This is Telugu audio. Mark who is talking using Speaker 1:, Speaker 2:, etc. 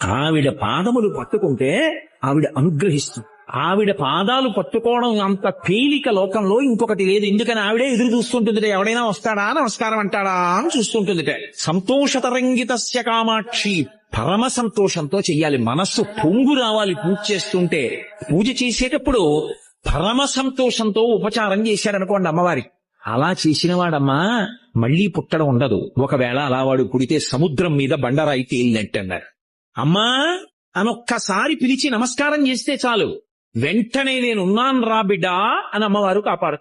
Speaker 1: ఆవిడ పాదములు పట్టుకుంటే ఆవిడ అనుగ్రహిస్తుంది. ఆవిడ పాదాలు పట్టుకోవడం అంత తేలిక లోకంలో ఇంకొకటి లేదు. ఎందుకని ఆవిడే ఎదురు చూస్తుంటుందిట, ఎవడైనా వస్తాడా నమస్కారం అంటాడా అని చూస్తుంటుందిట. సంతోషతరంగితస్య కామాక్షి, పరమ సంతోషంతో చెయ్యాలి. మనస్సు పొంగు రావాలి పూజ చేస్తుంటే. పూజ చేసేటప్పుడు పరమ సంతోషంతో ఉపచారం చేశాడనుకోండి అమ్మవారికి, అలా చేసిన వాడమ్మా మళ్లీ పుట్టడం ఉండదు. ఒకవేళ అలా వాడు పుడితే సముద్రం మీద బండరాయి తేలినట్టు అన్నారు. అమ్మా అనొక్కసారి పిలిచి నమస్కారం చేస్తే చాలు, వెంటనే నేనున్నాను రా బిడ్డా అని అమ్మవారు కాపాడు.